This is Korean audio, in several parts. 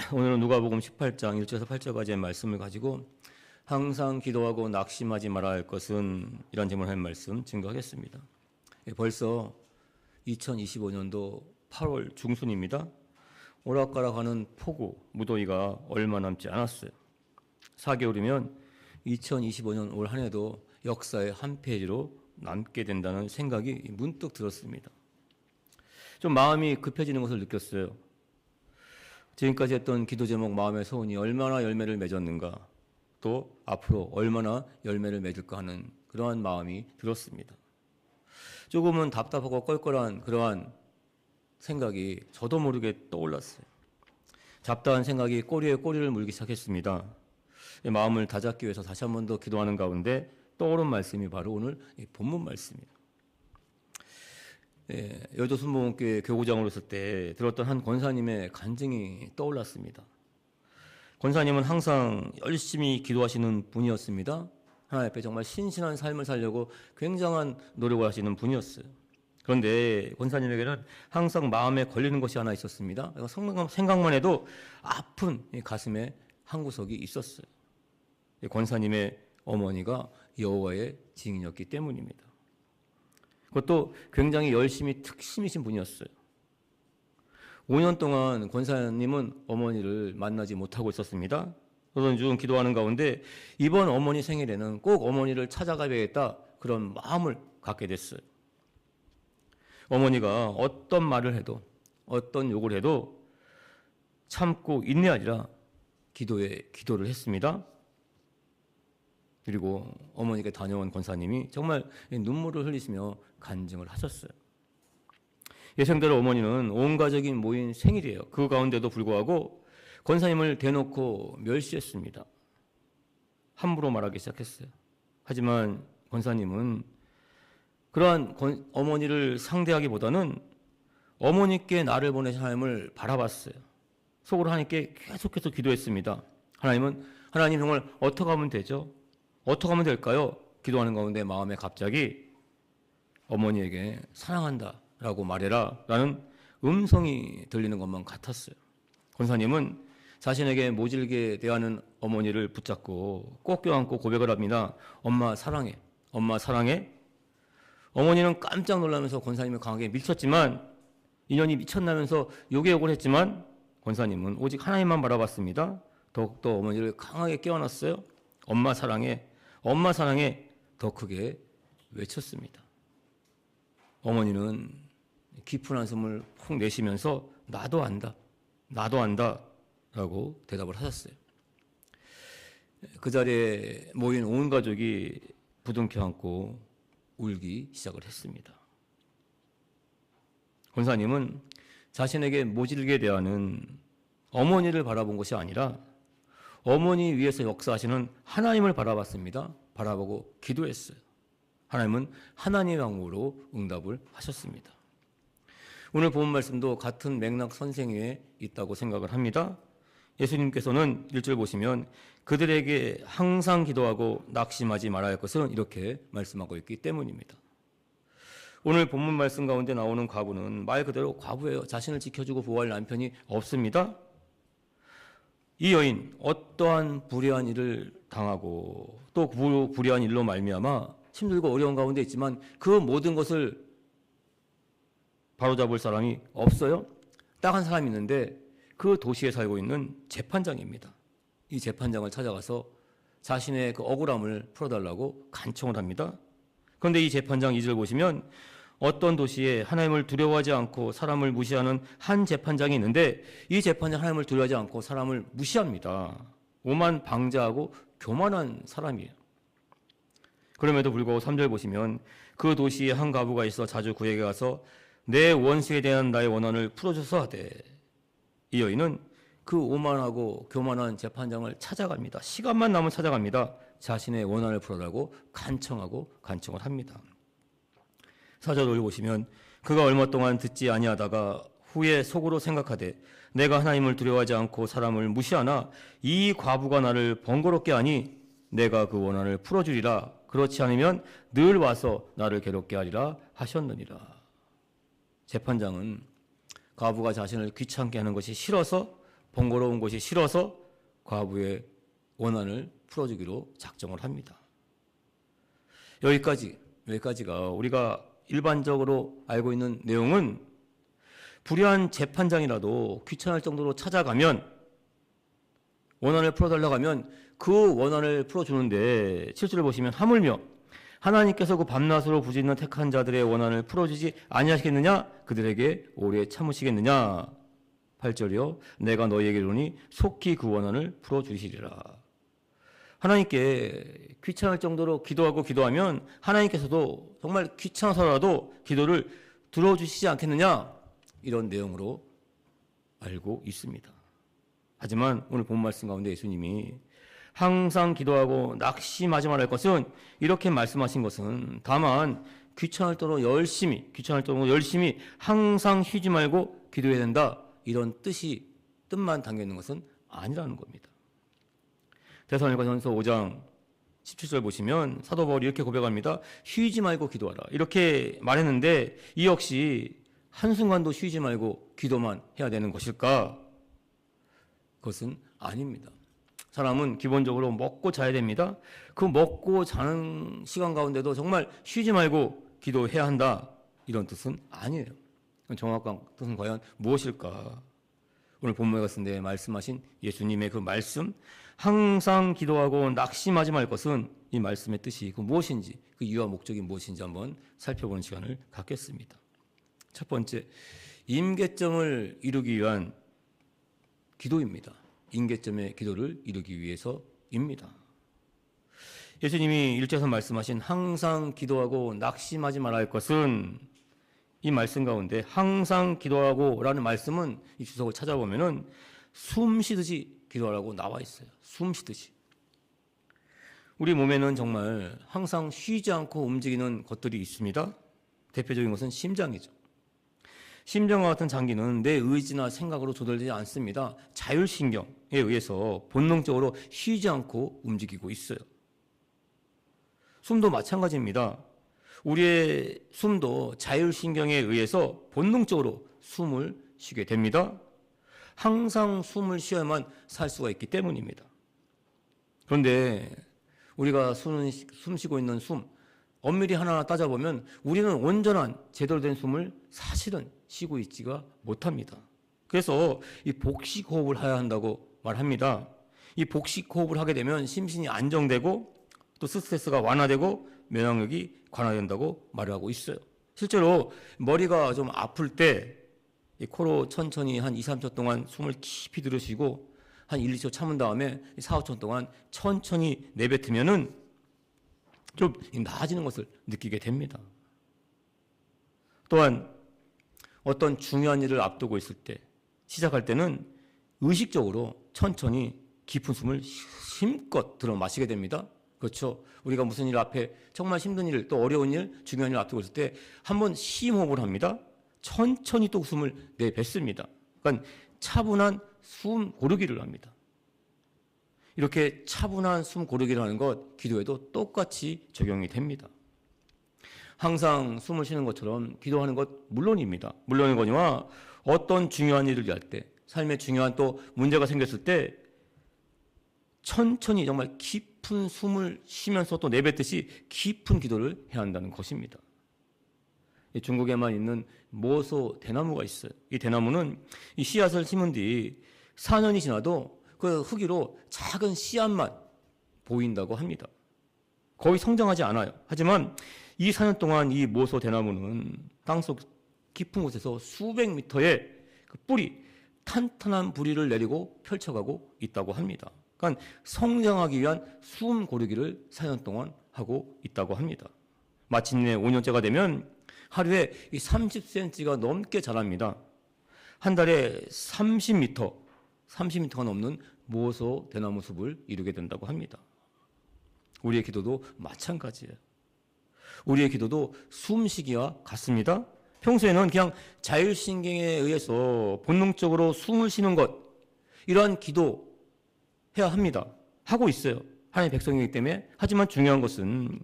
오늘은 누가복음 18장 1절에서 8절까지의 말씀을 가지고 항상 기도하고 낙심하지 말아야 할 것은 이런 제목을 할 말씀 증거하겠습니다. 벌써 2025년도 8월 중순입니다. 오락가락하는 폭우, 무더위가 얼마 남지 않았어요. 4개월이면 2025년 올 한 해도 역사의 한 페이지로 남게 된다는 생각이 문득 들었습니다. 좀 마음이 급해지는 것을 느꼈어요. 지금까지 했던 기도 제목 마음의 소원이 얼마나 열매를 맺었는가, 또 앞으로 얼마나 열매를 맺을까 하는 그러한 마음이 들었습니다. 조금은 답답하고 껄껄한 그러한 생각이 저도 모르게 떠올랐어요. 잡다한 생각이 꼬리에 꼬리를 물기 시작했습니다. 마음을 다잡기 위해서 다시 한 번 더 기도하는 가운데 떠오른 말씀이 바로 오늘 본문 말씀입니다. 여의도 순복음교회 교구장으로 있을 때 들었던 한 권사님의 간증이 떠올랐습니다. 권사님은 항상 열심히 기도하시는 분이었습니다. 하나님 앞에 정말 신신한 삶을 살려고 굉장한 노력을 하시는 분이었어요. 그런데 권사님에게는 항상 마음에 걸리는 것이 하나 있었습니다. 생각만 해도 아픈 가슴에 한 구석이 있었어요. 권사님의 어머니가 여호와의 증인이었기 때문입니다. 그것도 굉장히 열심히 특심이신 분이었어요. 5년 동안 권사님은 어머니를 만나지 못하고 있었습니다. 그러던 중 기도하는 가운데 이번 어머니 생일에는 꼭 어머니를 찾아가야겠다 그런 마음을 갖게 됐어요. 어머니가 어떤 말을 해도 어떤 욕을 해도 참고 인내하리라 기도를 했습니다. 그리고 어머니께 다녀온 권사님이 정말 눈물을 흘리시며 간증을 하셨어요. 예상대로 어머니는 온 가족이 모인 생일이에요. 그 가운데도 불구하고 권사님을 대놓고 멸시했습니다. 함부로 말하기 시작했어요. 하지만 권사님은 그러한 어머니를 상대하기보다는 어머니께 나를 보내신 하나님을 바라봤어요. 속으로 하나님께 계속해서 기도했습니다. 하나님 정말 어떻게 하면 되죠? 어떻게 하면 될까요? 기도하는 가운데 마음에 갑자기 어머니에게 사랑한다 라고 말해라 라는 음성이 들리는 것만 같았어요. 권사님은 자신에게 모질게 대하는 어머니를 붙잡고 꼭 껴안고 고백을 합니다. 엄마 사랑해. 엄마 사랑해. 어머니는 깜짝 놀라면서 권사님을 강하게 밀쳤지만 인연이 미쳤나면서 욕을 했지만 권사님은 오직 하나님만 바라봤습니다. 더욱더 어머니를 강하게 껴안았어요. 엄마 사랑해. 엄마 사랑해. 더 크게 외쳤습니다. 어머니는 깊은 한숨을 푹 내쉬면서 나도 안다. 나도 안다. 라고 대답을 하셨어요. 그 자리에 모인 온 가족이 부둥켜 안고 울기 시작을 했습니다. 권사님은 자신에게 모질게 대하는 어머니를 바라본 것이 아니라 어머니 위에서 역사하시는 하나님을 바라봤습니다. 바라보고 기도했어요. 하나님은 하나님의 방법으로 응답을 하셨습니다. 오늘 본 말씀도 같은 맥락 선생위에 있다고 생각을 합니다. 예수님께서는 1절 보시면 그들에게 항상 기도하고 낙심하지 말아야 할 것은 이렇게 말씀하고 있기 때문입니다. 오늘 본문 말씀 가운데 나오는 과부는 말 그대로 과부예요. 자신을 지켜주고 보호할 남편이 없습니다. 이 여인 어떠한 불의한 일을 당하고 또 불의한 일로 말미암아 힘들고 어려운 가운데 있지만 그 모든 것을 바로잡을 사람이 없어요. 딱 한 사람이 있는데 그 도시에 살고 있는 재판장입니다. 이 재판장을 찾아가서 자신의 그 억울함을 풀어달라고 간청을 합니다. 그런데 이 재판장 2절 보시면 어떤 도시에 하나님을 두려워하지 않고 사람을 무시하는 한 재판장이 있는데 이 재판장 하나님을 두려워하지 않고 사람을 무시합니다. 오만 방자하고 교만한 사람이에요. 그럼에도 불구하고 3절 보시면 그 도시에 한 과부가 있어 자주 그에게 가서 내 원수에 대한 나의 원한을 풀어줘서 하되 이 여인은 그 오만하고 교만한 재판장을 찾아갑니다. 시간만 나면 찾아갑니다. 자신의 원한을 풀어달라고 간청을 합니다. 4절을 보시면 그가 얼마 동안 듣지 아니하다가 후에 속으로 생각하되 내가 하나님을 두려워하지 않고 사람을 무시하나 이 과부가 나를 번거롭게 하니 내가 그 원한을 풀어주리라. 그렇지 않으면 늘 와서 나를 괴롭게 하리라 하셨느니라. 재판장은 과부가 자신을 귀찮게 하는 것이 싫어서 번거로운 것이 싫어서 과부의 원한을 풀어주기로 작정을 합니다. 여기까지가 우리가 일반적으로 알고 있는 내용은 불의한 재판장이라도 귀찮을 정도로 찾아가면 원한을 풀어달라고 하면 그 원한을 풀어주는데 7절을 보시면 하물며 하나님께서 그 밤낮으로 부짓는 택한 자들의 원한을 풀어주지 아니하시겠느냐? 그들에게 오래 참으시겠느냐? 8절이요. 내가 너희에게 이르노니 속히 그 원한을 풀어주시리라. 하나님께 귀찮을 정도로 기도하면 하나님께서도 정말 귀찮아서라도 기도를 들어주시지 않겠느냐? 이런 내용으로 알고 있습니다. 하지만 오늘 본 말씀 가운데 예수님이 항상 기도하고 낙심하지 말할 것은 이렇게 말씀하신 것은 다만 귀찮을 정도로 열심히 항상 쉬지 말고 기도해야 된다. 이런 뜻만 담겨 있는 것은 아니라는 겁니다. 데살로니가전서 5장 17절 보시면 사도 바울이 이렇게 고백합니다. 쉬지 말고 기도하라. 이렇게 말했는데 이 역시 한순간도 쉬지 말고 기도만 해야 되는 것일까? 그것은 아닙니다. 사람은 기본적으로 먹고 자야 됩니다. 그 먹고 자는 시간 가운데도 정말 쉬지 말고 기도해야 한다. 이런 뜻은 아니에요. 정확한 뜻은 과연 무엇일까? 오늘 본문에 갔는데 말씀하신 예수님의 그 말씀, 항상 기도하고 낙심하지 말 것은 이 말씀의 뜻이 그 무엇인지, 그 이유와 목적이 무엇인지 한번 살펴보는 시간을 갖겠습니다. 첫 번째, 임계점을 이루기 위한 기도입니다. 임계점의 기도를 이루기 위해서입니다. 예수님이 1절에서 말씀하신 항상 기도하고 낙심하지 말아야 할 것은 이 말씀 가운데 항상 기도하고 라는 말씀은 이 주석을 찾아보면은 숨 쉬듯이 기도하라고 나와 있어요. 숨 쉬듯이. 우리 몸에는 정말 항상 쉬지 않고 움직이는 것들이 있습니다. 대표적인 것은 심장이죠. 심장과 같은 장기는 내 의지나 생각으로 조절되지 않습니다. 자율신경에 의해서 본능적으로 쉬지 않고 움직이고 있어요. 숨도 마찬가지입니다. 우리의 숨도 자율신경에 의해서 본능적으로 숨을 쉬게 됩니다. 항상 숨을 쉬어야만 살 수가 있기 때문입니다. 그런데 우리가 숨 쉬고 있는 숨, 엄밀히 하나하나 따져보면 우리는 온전한 제대로 된 숨을 사실은 쉬고 있지가 못합니다. 그래서 이 복식호흡을 해야 한다고 말합니다. 이 복식호흡을 하게 되면 심신이 안정되고 또 스트레스가 완화되고 면역력이 관화된다고 말을 하고 있어요. 실제로 머리가 좀 아플 때 이 코로 천천히 한 2, 3초 동안 숨을 깊이 들이쉬고 한 1, 2초 참은 다음에 4, 5초 동안 천천히 내뱉으면은 좀 나아지는 것을 느끼게 됩니다. 또한 어떤 중요한 일을 앞두고 있을 때 시작할 때는 의식적으로 천천히 깊은 숨을 힘껏 들어 마시게 됩니다. 그렇죠. 우리가 무슨 일 앞에 정말 힘든 일, 또 어려운 일, 중요한 일 앞두고 있을 때 한번 심호흡을 합니다. 천천히 또 숨을 내뱉습니다. 그러니까 차분한 숨 고르기를 합니다. 이렇게 차분한 숨 고르기를 하는 것 기도에도 똑같이 적용이 됩니다. 항상 숨을 쉬는 것처럼 기도하는 것 물론입니다. 물론인 거니와 어떤 중요한 일을 할 때, 삶에 중요한 또 문제가 생겼을 때 천천히 정말 깊은 숨을 쉬면서 또 내뱉듯이 깊은 기도를 해야 한다는 것입니다. 중국에만 있는 모소 대나무가 있어요. 이 대나무는 이 씨앗을 심은 뒤 4년이 지나도 그 흙으로 작은 씨앗만 보인다고 합니다. 거의 성장하지 않아요. 하지만 이 4년 동안 이 모소 대나무는 땅속 깊은 곳에서 수백 미터의 그 뿌리, 탄탄한 뿌리를 내리고 펼쳐가고 있다고 합니다. 그러니까 성장하기 위한 숨 고르기를 4년 동안 하고 있다고 합니다. 마침내 5년째가 되면 하루에 30cm가 넘게 자랍니다. 한 달에 30m가 넘는 모소 대나무 숲을 이루게 된다고 합니다. 우리의 기도도 마찬가지예요. 우리의 기도도 숨쉬기와 같습니다. 평소에는 그냥 자율신경에 의해서 본능적으로 숨을 쉬는 것, 이러한 기도 해야 합니다. 하고 있어요. 하나님의 백성이기 때문에. 하지만 중요한 것은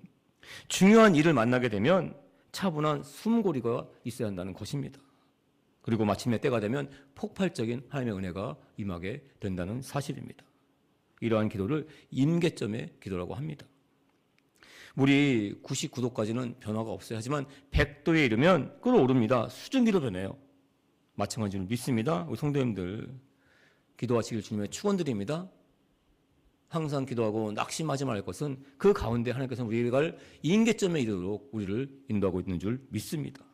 중요한 일을 만나게 되면 차분한 숨고리가 있어야 한다는 것입니다. 그리고 마침내 때가 되면 폭발적인 하나님의 은혜가 임하게 된다는 사실입니다. 이러한 기도를 임계점의 기도라고 합니다. 물이 99도까지는 변화가 없어요. 하지만 100도에 이르면 끓어오릅니다. 수증기로 변해요. 마찬가지로 믿습니다. 우리 성도님들 기도하시길 주님의 축원드립니다. 항상 기도하고 낙심하지 말 것은 그 가운데 하나님께서 우리가 임계점에 이르도록 우리를 인도하고 있는 줄 믿습니다.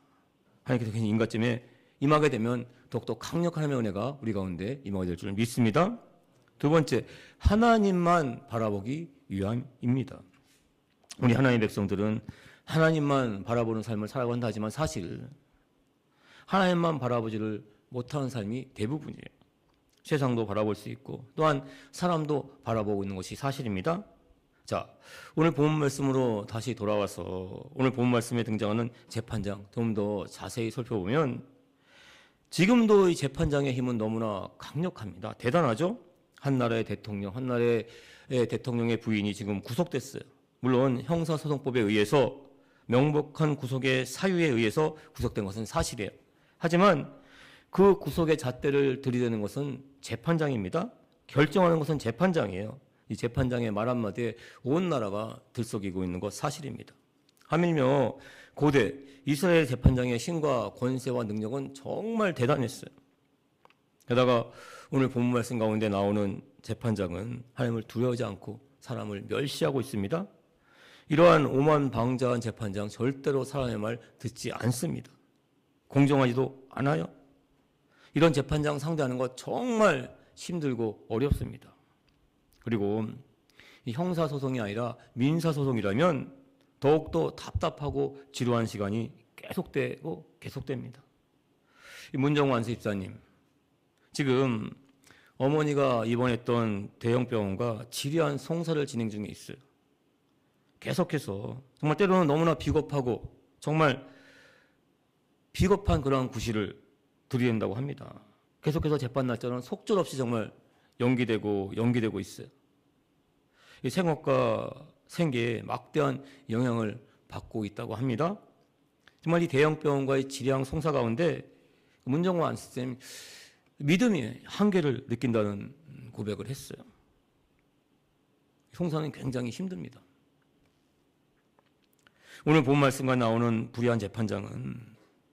하나님께서 임계점에 임하게 되면 더욱더 강력한 하나님의 은혜가 우리 가운데 임하게 될 줄 믿습니다. 두 번째, 하나님만 바라보기 위함입니다. 우리 하나님의 백성들은 하나님만 바라보는 삶을 살아가고 한다 하지만 사실 하나님만 바라보지를 못하는 삶이 대부분이에요. 세상도 바라볼 수 있고 또한 사람도 바라보고 있는 것이 사실입니다. 자, 오늘 본문 말씀으로 다시 돌아와서 오늘 본문 말씀에 등장하는 재판장 좀 더 자세히 살펴보면 지금도 이 재판장의 힘은 너무나 강력합니다. 대단하죠? 한 나라의 대통령, 한 나라의 대통령의 부인이 지금 구속됐어요. 물론 형사소송법에 의해서 명백한 구속의 사유에 의해서 구속된 것은 사실이에요. 하지만 그 구속의 잣대를 들이대는 것은 재판장입니다. 결정하는 것은 재판장이에요. 이 재판장의 말 한마디에 온 나라가 들썩이고 있는 것 사실입니다. 하물며 고대 이스라엘 재판장의 힘과 권세와 능력은 정말 대단했어요. 게다가 오늘 본문 말씀 가운데 나오는 재판장은 하나님을 두려워하지 않고 사람을 멸시하고 있습니다. 이러한 오만방자한 재판장 절대로 사람의 말 듣지 않습니다. 공정하지도 않아요. 이런 재판장 상대하는 것 정말 힘들고 어렵습니다. 그리고 이 형사소송이 아니라 민사소송이라면 더욱더 답답하고 지루한 시간이 계속되고 계속됩니다. 이 문정호 안수집사님, 지금 어머니가 입원했던 대형병원과 지리한 송사를 진행 중에 있어요. 계속해서 정말 때로는 너무나 비겁하고 정말 비겁한 그러한 구실을 들이댄다고 합니다. 계속해서 재판 날짜는 속절없이 정말 연기되고 있어요. 이 생업과 생계에 막대한 영향을 받고 있다고 합니다. 정말 이 대형병원과의 지리한 송사 가운데 문정호 안수쌤 믿음의 한계를 느낀다는 고백을 했어요. 송사는 굉장히 힘듭니다. 오늘 본 말씀과 나오는 불의한 재판장은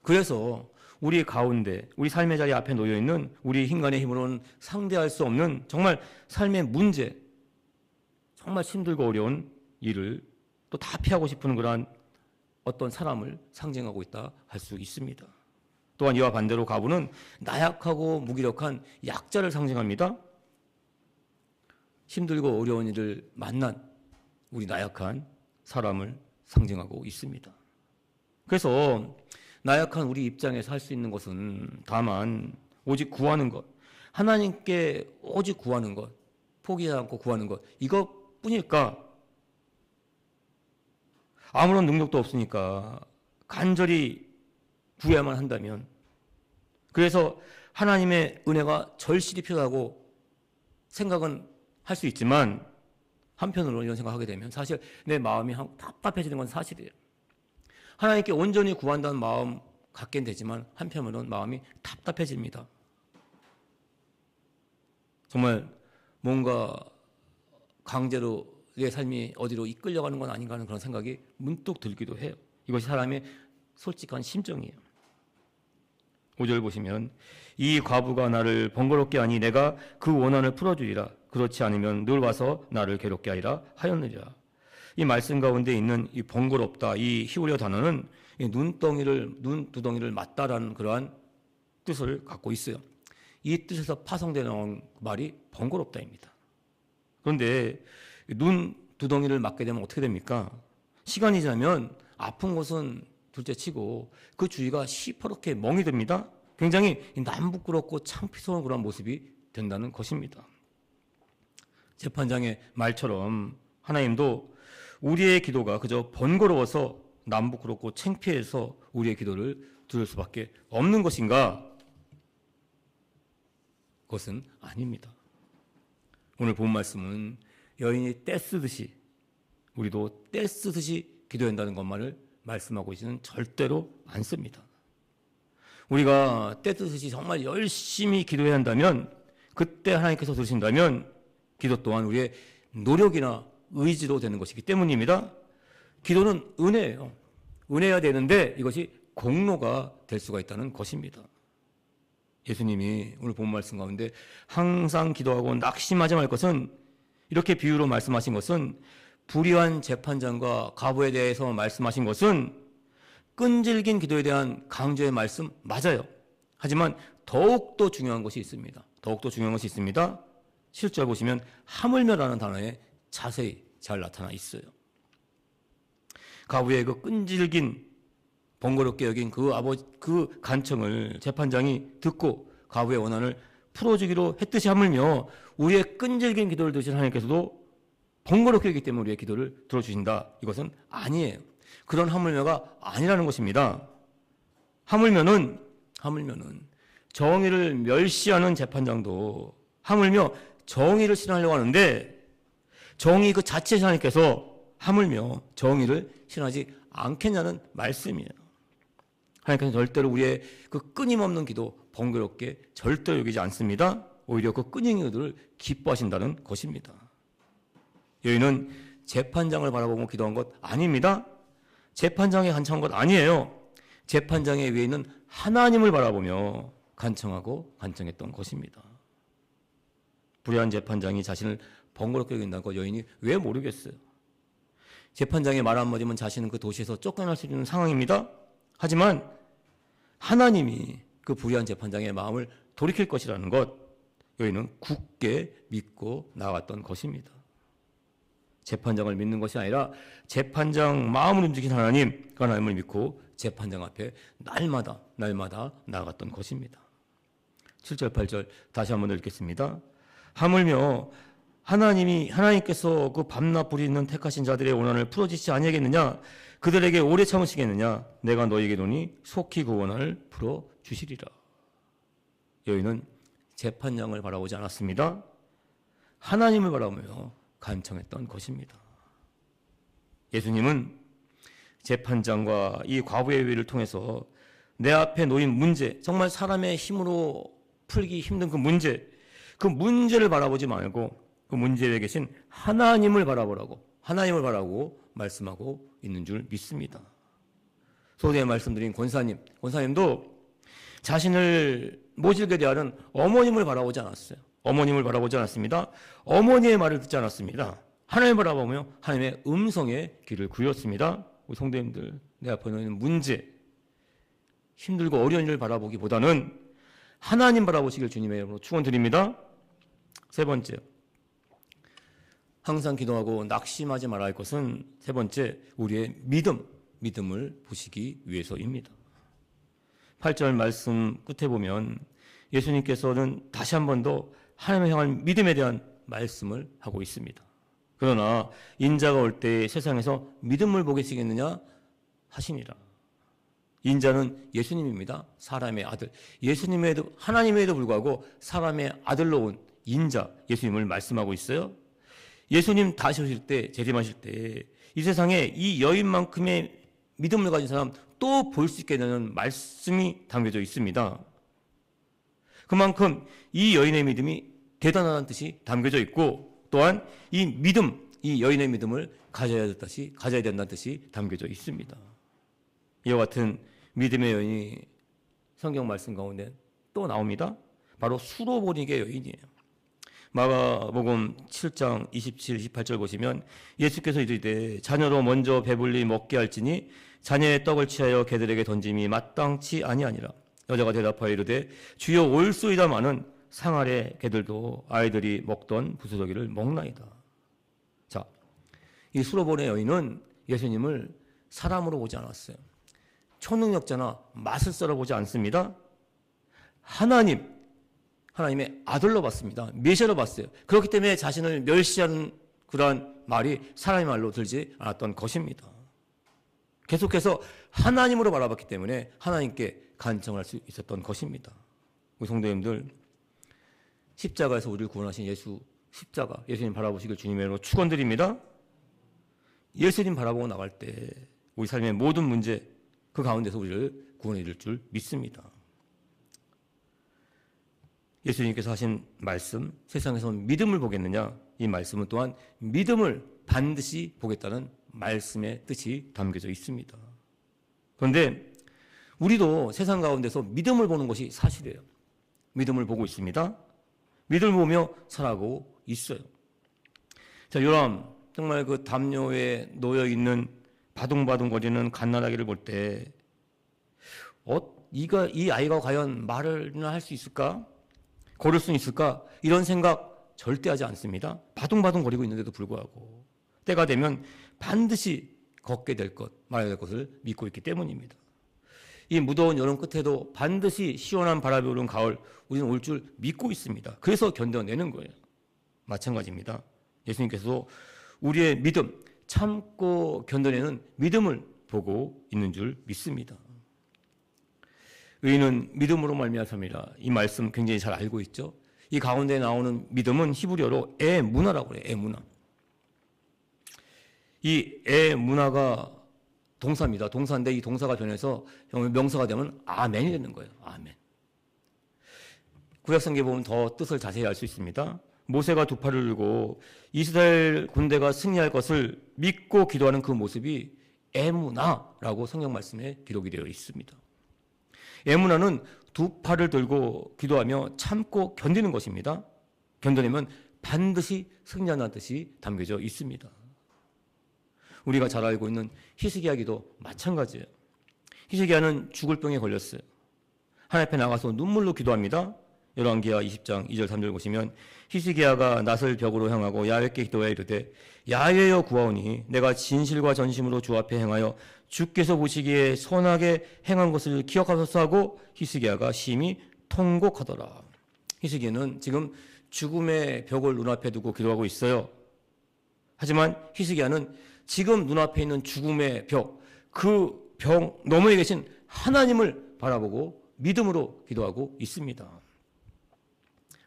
그래서 우리 가운데 우리 삶의 자리 앞에 놓여있는 우리 인간의 힘으로는 상대할 수 없는 정말 삶의 문제, 정말 힘들고 어려운 일을 또 다 피하고 싶은 그러한 어떤 사람을 상징하고 있다 할 수 있습니다. 또한 이와 반대로 가부는 나약하고 무기력한 약자를 상징합니다. 힘들고 어려운 일을 만난 우리 나약한 사람을 상징하고 있습니다. 그래서 나약한 우리 입장에서 할 수 있는 것은 다만 오직 구하는 것, 하나님께 오직 구하는 것, 포기하지 않고 구하는 것, 이것뿐일까? 아무런 능력도 없으니까 간절히 구해야만 한다면, 그래서 하나님의 은혜가 절실히 필요하고 생각은 할 수 있지만 한편으로 이런 생각하게 되면 사실 내 마음이 답답해지는 건 사실이에요. 하나님께 온전히 구한다는 마음 갖긴 되지만 한편으로는 마음이 답답해집니다. 정말 뭔가 강제로 내 삶이 어디로 이끌려가는 건 아닌가 하는 그런 생각이 문득 들기도 해요. 이것이 사람의 솔직한 심정이에요. 5절 보시면 이 과부가 나를 번거롭게 하니 내가 그 원한을 풀어주리라. 그렇지 않으면 늘 와서 나를 괴롭게 하리라 하였느니라. 이 말씀 가운데 있는 이 번거롭다, 이 히브리어 단어는 눈두덩이를 맞다라는 그러한 뜻을 갖고 있어요. 이 뜻에서 파송되는 말이 번거롭다입니다. 그런데 눈두덩이를 맞게 되면 어떻게 됩니까? 시간이 지나면 아픈 곳은 둘째치고 그 주위가 시퍼렇게 멍이 듭니다. 굉장히 남부끄럽고 창피스러운 그런 모습이 된다는 것입니다. 재판장의 말처럼 하나님도 우리의 기도가 그저 번거로워서 남부끄럽고 창피해서 우리의 기도를 들을 수밖에 없는 것인가? 그것은 아닙니다. 오늘 본 말씀은 여인이 떼쓰듯이 우리도 떼쓰듯이 기도한다는 것만을 말씀하고 있지는 절대로 않습니다. 우리가 때뜻이 정말 열심히 기도해야 한다면, 그때 하나님께서 들으신다면 기도 또한 우리의 노력이나 의지로 되는 것이기 때문입니다. 기도는 은혜예요. 은혜여야 되는데 이것이 공로가 될 수가 있다는 것입니다. 예수님이 오늘 본 말씀 가운데 항상 기도하고 낙심하지 말 것은, 이렇게 비유로 말씀하신 것은, 불의한 재판장과 과부에 대해서 말씀하신 것은 끈질긴 기도에 대한 강조의 말씀 맞아요. 하지만 더욱더 중요한 것이 있습니다. 더욱더 중요한 것이 있습니다. 실제 보시면 하물며라는 단어에 자세히 잘 나타나 있어요. 과부의 그 끈질긴 번거롭게 여긴 그 간청을 재판장이 듣고 과부의 원한을 풀어주기로 했듯이 하물며 우리의 끈질긴 기도를 들으신 하나님께서도 번거롭게 여기기 때문에 우리의 기도를 들어주신다. 이것은 아니에요. 그런 하물며가 아니라는 것입니다. 하물며는 정의를 멸시하는 재판장도 하물며 정의를 실현하려고 하는데, 정의 그 자체의 하나님께서 하물며 정의를 실현하지 않겠냐는 말씀이에요. 하나님께서는 절대로 우리의 그 끊임없는 기도 번거롭게 절대로 여기지 않습니다. 오히려 그 끊임의 기도를 기뻐하신다는 것입니다. 여인은 재판장을 바라보고 기도한 것 아닙니다. 재판장에 간청한 것 아니에요. 재판장의 위에 있는 하나님을 바라보며 간청했던 것입니다. 불의한 재판장이 자신을 번거롭게 여긴다는 것 여인이 왜 모르겠어요. 재판장의 말 한마디면 자신은 그 도시에서 쫓겨날 수 있는 상황입니다. 하지만 하나님이 그 불의한 재판장의 마음을 돌이킬 것이라는 것, 여인은 굳게 믿고 나아갔던 것입니다. 재판장을 믿는 것이 아니라 재판장 마음을 움직인 하나님, 그 하나님을 믿고 재판장 앞에 날마다 나아갔던 것입니다. 7절 8절 다시 한번 읽겠습니다. 하물며 하나님께서 그 밤낮 불이 있는 택하신 자들의 원한을 풀어주시지 아니하겠느냐? 그들에게 오래 참으시겠느냐? 내가 너에게 노니 속히 그 원한을 풀어주시리라. 여인은 재판장을 바라보지 않았습니다. 하나님을 바라보며 간청했던 것입니다. 예수님은 재판장과 이 과부의 회의를 통해서 내 앞에 놓인 문제, 정말 사람의 힘으로 풀기 힘든 그 문제를 바라보지 말고 그 문제 위에 계신 하나님을 바라보고 말씀하고 있는 줄 믿습니다. 소대에 말씀드린 권사님도 자신을 모질게 대하는 어머님을 바라보지 않았어요. 어머님을 바라보지 않았습니다. 어머니의 말을 듣지 않았습니다. 하나님을 바라보며 하나님의 음성에 귀를 기울였습니다. 우리 성도님들, 내 앞에 놓인 문제, 힘들고 어려운 일을 바라보기보다는 하나님 바라보시길 주님의 이름으로 축원드립니다. 세 번째, 항상 기도하고 낙심하지 말아야 할 것은, 세 번째, 우리의 믿음을 보시기 위해서입니다. 8절 말씀 끝에 보면 예수님께서는 다시 한 번 더 하나님을 향한 믿음에 대한 말씀을 하고 있습니다. 그러나 인자가 올 때 세상에서 믿음을 보겠시겠느냐 하시니라. 인자는 예수님입니다. 사람의 아들. 하나님에도 불구하고 사람의 아들로 온 인자, 예수님을 말씀하고 있어요. 예수님 다시 오실 때, 재림하실 때 이 세상에 이 여인만큼의 믿음을 가진 사람 또 볼 수 있게 되는 말씀이 담겨져 있습니다. 그만큼 이 여인의 믿음이 대단하다는 뜻이 담겨져 있고, 또한 이 여인의 믿음을 가져야 된다는 뜻이 담겨져 있습니다. 이와 같은 믿음의 여인이 성경 말씀 가운데 또 나옵니다. 바로 수로보니게 여인이에요. 마가복음 7장 27, 28절 보시면 예수께서 이르시되 자녀로 먼저 배불리 먹게 할지니 자녀의 떡을 취하여 개들에게 던짐이 마땅치 아니하니라. 여자가 대답하여 이르되 주여 올소이다마는 상 아래 개들도 아이들이 먹던 부스러기를 먹나이다. 자, 이 수로보네 여인은 예수님을 사람으로 보지 않았어요. 초능력자나 마술사로 보지 않습니다. 하나님의 아들로 봤습니다. 메시아로 봤어요. 그렇기 때문에 자신을 멸시하는 그러한 말이 사람의 말로 들지 않았던 것입니다. 계속해서 하나님으로 바라봤기 때문에 하나님께 간청할 수 있었던 것입니다. 우리 성도님들, 십자가에서 우리를 구원하신 예수님 바라보시길 주님의 이름으로 축원드립니다. 예수님 바라보고 나갈 때 우리 삶의 모든 문제, 그 가운데서 우리를 구원해 줄 줄 믿습니다. 예수님께서 하신 말씀, 세상에서 믿음을 보겠느냐? 이 말씀은 또한 믿음을 반드시 보겠다는 말씀의 뜻이 담겨져 있습니다. 그런데 우리도 세상 가운데서 믿음을 보는 것이 사실이에요. 믿음을 보고 있습니다. 믿음을 보며 살아가고 있어요. 자, 요람, 정말 그 담요에 놓여 있는 바둥바둥거리는 갓난아기를 볼 때, 이 아이가 과연 말을 할 수 있을까? 걸을 수 있을까? 이런 생각 절대 하지 않습니다. 바둥바둥거리고 있는데도 불구하고 때가 되면 반드시 걷게 될 것, 말해야 될 것을 믿고 있기 때문입니다. 이 무더운 여름 끝에도 반드시 시원한 바람이 부는 가을, 우리는 올 줄 믿고 있습니다. 그래서 견뎌내는 거예요. 마찬가지입니다. 예수님께서도 우리의 믿음, 참고 견뎌내는 믿음을 보고 있는 줄 믿습니다. 의인은 믿음으로 말미암습니다. 이 말씀 굉장히 잘 알고 있죠. 이 가운데 나오는 믿음은 히브리어로 에무나라고 해요. 에무나. 이 에무나가 동사입니다. 동사인데 이 동사가 변해서 명사가 되면 아멘이 되는 거예요. 아멘. 구약성경에 보면 더 뜻을 자세히 알 수 있습니다. 모세가 두 팔을 들고 이스라엘 군대가 승리할 것을 믿고 기도하는 그 모습이 에무나라고 성경 말씀에 기록이 되어 있습니다. 에무나는 두 팔을 들고 기도하며 참고 견디는 것입니다. 견뎌내면 반드시 승리한다는 뜻이 담겨져 있습니다. 우리가 잘 알고 있는 히스기야 기도 마찬가지예요. 히스기야는 죽을 병에 걸렸어요. 하나님 앞에 나가서 눈물로 기도합니다. 열왕기하 20장 2절 3절 보시면 히스기야가 낫을 벽으로 향하고 야훼께 기도하여 이르되 야훼여 구하오니 내가 진실과 전심으로 주 앞에 행하여 주께서 보시기에 선하게 행한 것을 기억하소서 하고 히스기야가 심히 통곡하더라. 히스기야는 지금 죽음의 벽을 눈앞에 두고 기도하고 있어요. 하지만 히스기야는 지금 눈앞에 있는 죽음의 벽, 그 벽 너머에 계신 하나님을 바라보고 믿음으로 기도하고 있습니다.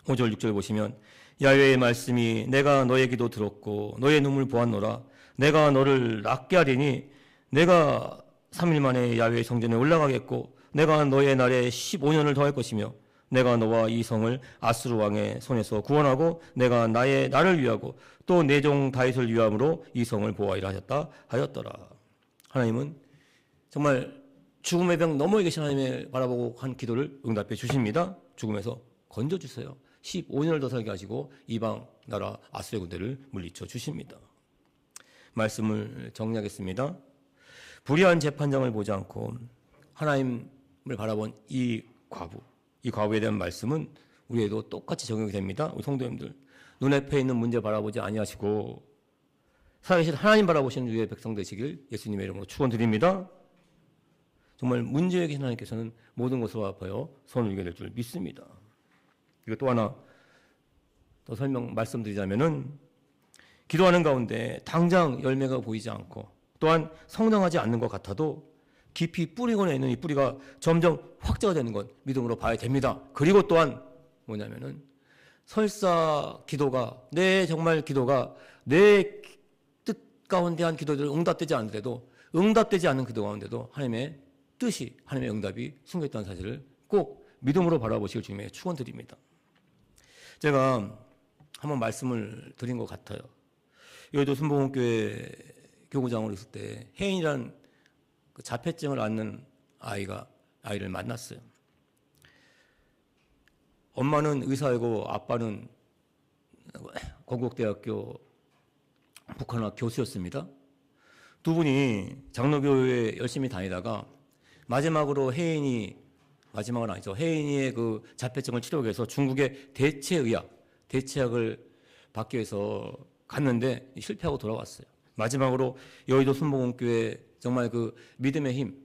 5절 6절 보시면 야훼의 말씀이 내가 너의 기도 들었고 너의 눈물 보았노라. 내가 너를 낫게 하리니 내가 3일 만에 야훼의 성전에 올라가겠고 내가 너의 날에 15년을 더할 것이며 내가 너와 이 성을 아수르 왕의 손에서 구원하고 내가 나를 위하고 또 내 종 다윗을 위함으로 이 성을 보호하리라 하였더라. 하나님은 정말 죽음의 벽 너머에 계신 하나님을 바라보고 한 기도를 응답해 주십니다. 죽음에서 건져주세요. 15년을 더 살게 하시고 이방 나라 아수르의 군대를 물리쳐 주십니다. 말씀을 정리하겠습니다. 불의한 재판장을 보지 않고 하나님을 바라본 이 과부에 대한 말씀은 우리에도 똑같이 적용이 됩니다. 우리 성도님들, 눈앞에 있는 문제 바라보지 아니하시고 살아계신 하나님 바라보시는 주의 백성 되시길 예수님의 이름으로 축원드립니다. 정말 문제에 계신 하나님께서는 모든 것을 아파요 손을 이겨낼 줄 믿습니다. 이거 또 하나 더 말씀드리자면은 기도하는 가운데 당장 열매가 보이지 않고 또한 성장하지 않는 것 같아도 깊이 뿌리거나 있는 이 뿌리가 점점 확장되는 되는 것 믿음으로 봐야 됩니다. 그리고 또한 뭐냐면은 설사 기도가 정말 기도가 내 뜻 가운데 한 기도들 응답되지 않더라도 응답되지 않는 기도 가운데도 하나님의 뜻이 하나님의 응답이 숨겨 있다는 사실을 꼭 믿음으로 바라보시길 주님의 축원드립니다. 제가 한번 말씀을 드린 것 같아요. 여의도 순복음교회 교구장으로 있을 때 혜인이라는 그 자폐증을 앓는 아이를 만났어요. 엄마는 의사이고 아빠는 건국대학교 북한학 교수였습니다. 두 분이 장로교회에 열심히 다니다가 마지막은 아니죠. 혜인이의 그 자폐증을 치료하기 위해서 중국의 대체약을 받기 위해서 갔는데 실패하고 돌아왔어요. 마지막으로 여의도 순복음교회 정말 그 믿음의 힘,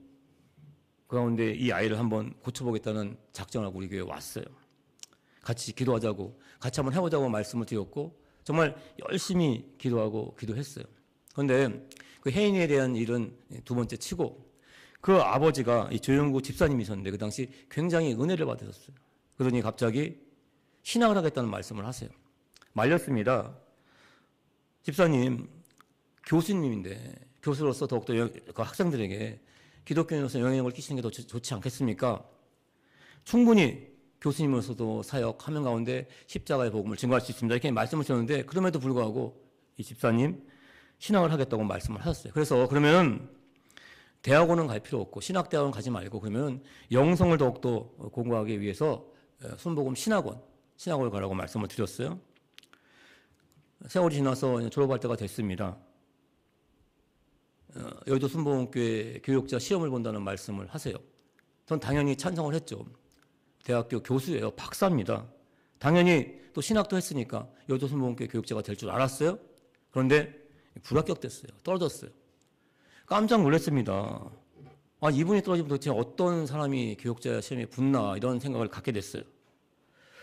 그 가운데 이 아이를 한번 고쳐보겠다는 작정을 하고 우리 교회에 왔어요. 같이 기도하자고, 같이 한번 해보자고 말씀을 드렸고, 정말 열심히 기도했어요. 그런데 그 혜인이에 대한 일은 두 번째 치고, 그 아버지가 이 조영구 집사님이셨는데 그 당시 굉장히 은혜를 받으셨어요. 그러더니 갑자기 신앙을 하겠다는 말씀을 하세요. 말렸습니다. 집사님, 교수님인데 교수로서 더욱더 그 학생들에게 기독교인으로서 영향력을 끼치는 게 더 좋지 않겠습니까? 충분히 교수님으로서도 사역하는 가운데 십자가의 복음을 증거할 수 있습니다. 이렇게 말씀을 주셨는데 그럼에도 불구하고 이 집사님 신학을 하겠다고 말씀을 하셨어요. 그래서 그러면 대학원은 갈 필요 없고 신학대학원 가지 말고 그러면 영성을 더욱더 공부하기 위해서 순복음 신학원을 가라고 말씀을 드렸어요. 세월이 지나서 졸업할 때가 됐습니다. 여의도 순복음교회 교육자 시험을 본다는 말씀을 하세요. 전 당연히 찬성을 했죠. 대학교 교수예요. 박사입니다. 당연히 또 신학도 했으니까 여의도 순복음교회 교육자가 될 줄 알았어요. 그런데 불합격됐어요. 떨어졌어요. 깜짝 놀랐습니다. 이분이 떨어지면 도대체 어떤 사람이 교육자 시험에 붙나 이런 생각을 갖게 됐어요.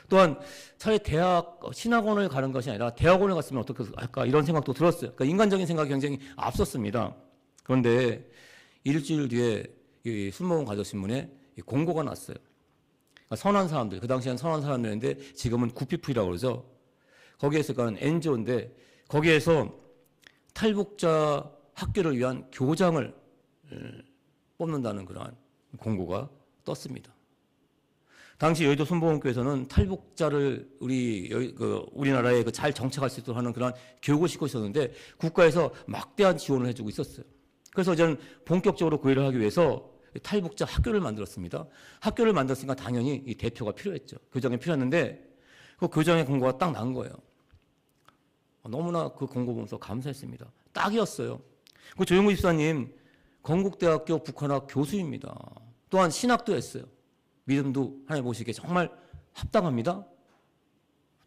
또한 차라리 대학 신학원을 가는 것이 아니라 대학원을 갔으면 어떻게 할까 이런 생각도 들었어요. 그러니까 인간적인 생각이 굉장히 앞섰습니다. 그런데 일주일 뒤에 이 순복음 가족신문에 공고가 났어요. 그러니까 선한 사람들, 그 당시에는 선한 사람들인데 지금은 구피프이라고 그러죠. 거기에서 그러니까 NGO인데 거기에서 탈북자 학교를 위한 교장을 뽑는다는 그러한 공고가 떴습니다. 당시 여의도 순복음교회에서는 탈북자를 우리나라에 잘 정착할 수 있도록 하는 그런 교육을 시키고 있었는데 국가에서 막대한 지원을 해주고 있었어요. 그래서 저는 본격적으로 그 일을 하기 위해서 탈북자 학교를 만들었습니다. 학교를 만들었으니까 당연히 이 대표가 필요했죠. 교장이 필요했는데 그 교장의 공고가 딱 난 거예요. 너무나 그 공고 보면서 감사했습니다. 딱이었어요. 그 조영구 집사님 건국대학교 북한학 교수입니다. 또한 신학도 했어요. 믿음도 하나님 보시기에 정말 합당합니다.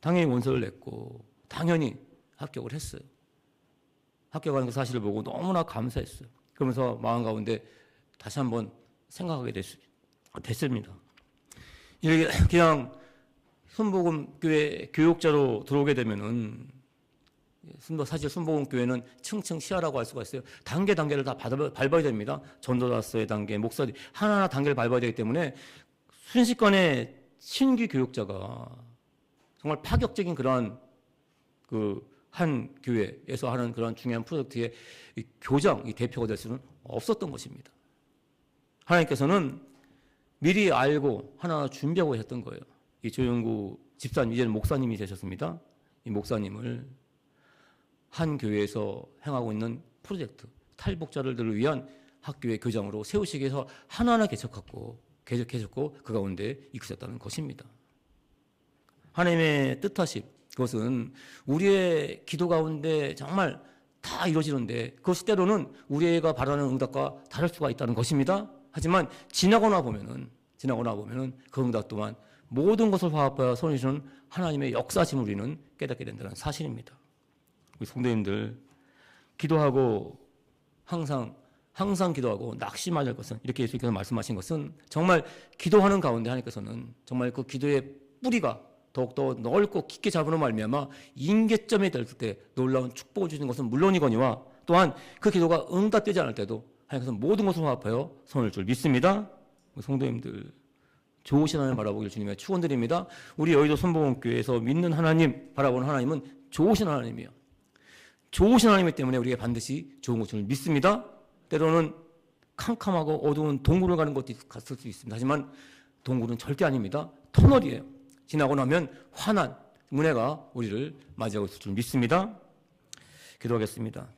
당연히 원서를 냈고 당연히 합격을 했어요. 합격하는 그 사실을 보고 너무나 감사했어요. 그러면서 마음 가운데 다시 한번 생각하게 됐습니다. 이렇게 그냥 순복음교회 교육자로 들어오게 되면은 사실 순복음교회는 층층 시야라고 할 수가 있어요. 단계를 다 밟아야 됩니다. 전도자서의 단계, 목사들 하나하나 단계를 밟아야 되기 때문에 순식간에 신규 교육자가 정말 파격적인 그러한 한 교회에서 하는 그런 중요한 프로젝트의 교장, 대표가 될 수는 없었던 것입니다. 하나님께서는 미리 알고 하나 준비하고 계셨던 거예요. 이 조영구 집사님, 이제는 목사님이 되셨습니다. 이 목사님을 한 교회에서 행하고 있는 프로젝트, 탈북자들을 위한 학교의 교장으로 세우시기 위해서 하나하나 개척했고 그 가운데 이끄셨다는 것입니다. 하나님의 뜻하심, 그것은 우리의 기도 가운데 정말 다 이루어지는데 그것이 때로는 우리가 바라는 응답과 다를 수가 있다는 것입니다. 하지만 지나거나 보면은 그 응답 또한 모든 것을 화합하여 손을 주는 하나님의 역사심을 우리는 깨닫게 된다는 사실입니다. 우리 성도님들 기도하고 항상 기도하고 낙심하지 않을 것은 이렇게 예수님께서 말씀하신 것은 정말 기도하는 가운데 하나님께서는 정말 그 기도의 뿌리가 더욱더 넓고 깊게 잡으로 말미암아 임계점에 될 때 놀라운 축복을 주시는 것은 물론이거니와 또한 그 기도가 응답되지 않을 때도 하나님께서 모든 것을 화합하여 손을 줄 믿습니다. 성도님들 좋으신 하나님 바라보길 주님의 축원드립니다. 우리 여의도 순복음교회에서 믿는 하나님 바라보는 하나님은 좋으신 하나님이에요. 좋으신 하나님이기 때문에 우리가 반드시 좋은 것을 믿습니다. 때로는 캄캄하고 어두운 동굴을 가는 것도 갔을 수 있습니다. 하지만 동굴은 절대 아닙니다. 터널이에요. 지나고 나면 환한 은혜가 우리를 맞이하고 있을 줄 믿습니다. 기도하겠습니다.